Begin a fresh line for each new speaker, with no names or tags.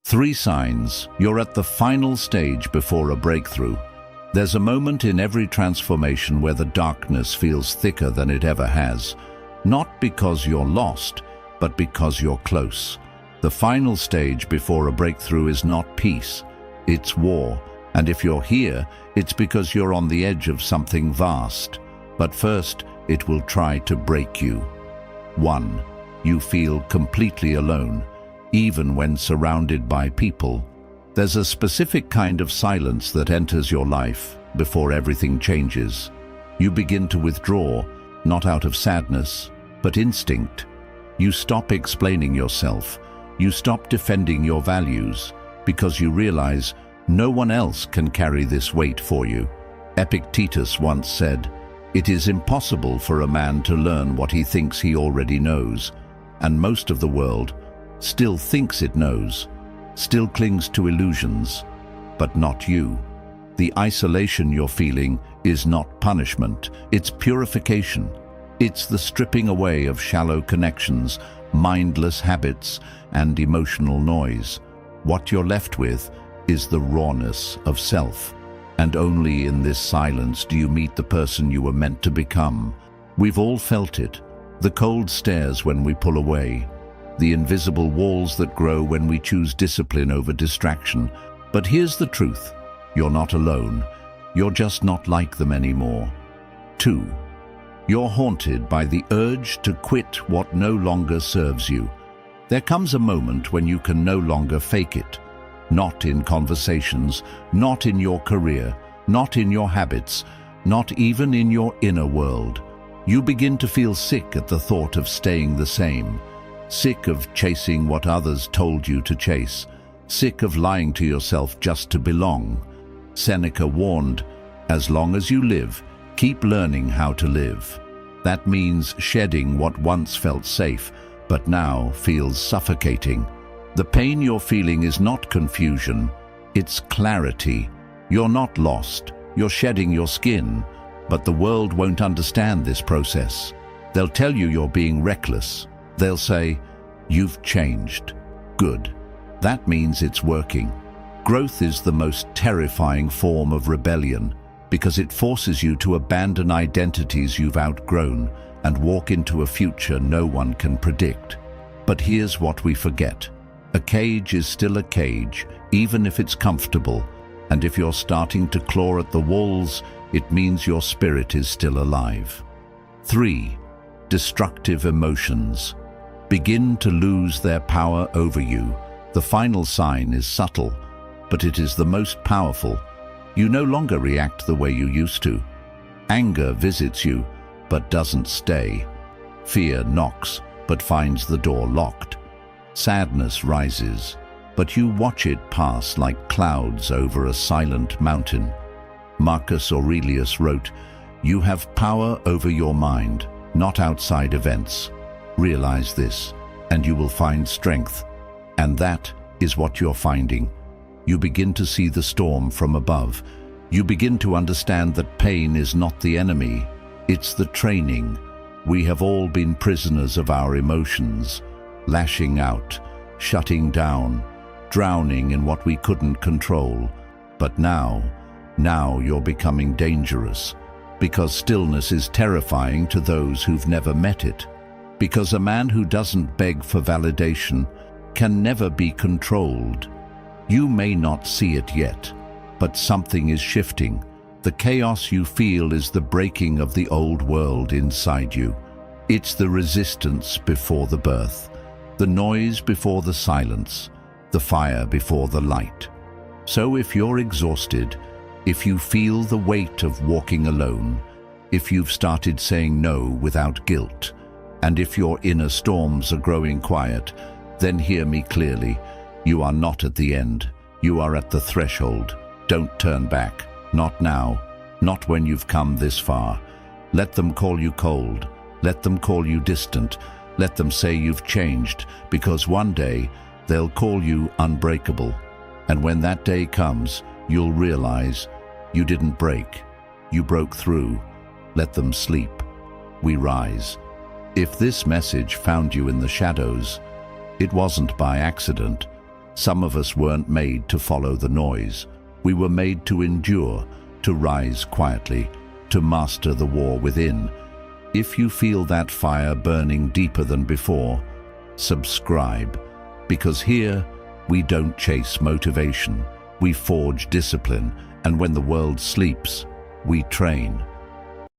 3 signs you're at the final stage before a breakthrough. There's a moment in every transformation where the darkness feels thicker than it ever has, not because you're lost, but because you're close. The final stage before a breakthrough is not peace, it's war. And if you're here, it's because you're on the edge of something vast. But first, it will try to break you. 1. You feel completely alone, even when surrounded by people. There's a specific kind of silence that enters your life before everything changes. You begin to withdraw, not out of sadness, but instinct. You stop explaining yourself. You stop defending your values, because you realize no one else can carry this weight for you. Epictetus once said, "It is impossible for a man to learn what he thinks he already knows," and most of the world still thinks it knows, still clings to illusions, but not you. The isolation you're feeling is not punishment, it's purification. It's the stripping away of shallow connections, mindless habits, and emotional noise. What you're left with is the rawness of self. And only in this silence do you meet the person you were meant to become. We've all felt it. The cold stares when we pull away. The invisible walls that grow when we choose discipline over distraction. But here's the truth. You're not alone. You're just not like them anymore. 2. You're haunted by the urge to quit what no longer serves you. There comes a moment when you can no longer fake it. Not in conversations, not in your career, not in your habits, not even in your inner world. You begin to feel sick at the thought of staying the same, sick of chasing what others told you to chase, sick of lying to yourself just to belong. Seneca warned, "As long as you live, keep learning how to live." That means shedding what once felt safe, but now feels suffocating. The pain you're feeling is not confusion, it's clarity. You're not lost, you're shedding your skin, but the world won't understand this process. They'll tell you you're being reckless. They'll say, "You've changed." Good. That means it's working. Growth is the most terrifying form of rebellion because it forces you to abandon identities you've outgrown and walk into a future no one can predict. But here's what we forget. A cage is still a cage, even if it's comfortable. And if you're starting to claw at the walls, it means your spirit is still alive. 3. Destructive emotions begin to lose their power over you. The final sign is subtle, but it is the most powerful. You no longer react the way you used to. Anger visits you, but doesn't stay. Fear knocks, but finds the door locked. Sadness rises, but you watch it pass like clouds over a silent mountain. Marcus Aurelius wrote, "You have power over your mind, not outside events. Realize this, and you will find strength." And that is what you're finding. You begin to see the storm from above. You begin to understand that pain is not the enemy, it's the training. We have all been prisoners of our emotions, lashing out, shutting down, drowning in what we couldn't control. But now you're becoming dangerous, because stillness is terrifying to those who've never met it. Because a man who doesn't beg for validation can never be controlled. You may not see it yet, but something is shifting. The chaos you feel is the breaking of the old world inside you. It's the resistance before the birth, the noise before the silence, the fire before the light. So if you're exhausted, if you feel the weight of walking alone, if you've started saying no without guilt, and if your inner storms are growing quiet, then hear me clearly. You are not at the end. You are at the threshold. Don't turn back. Not now. Not when you've come this far. Let them call you cold. Let them call you distant. Let them say you've changed, because one day they'll call you unbreakable. And when that day comes, you'll realize you didn't break. You broke through. Let them sleep. We rise. If this message found you in the shadows, it wasn't by accident. Some of us weren't made to follow the noise. We were made to endure, to rise quietly, to master the war within. If you feel that fire burning deeper than before, subscribe, because here we don't chase motivation, we forge discipline, and when the world sleeps, we train.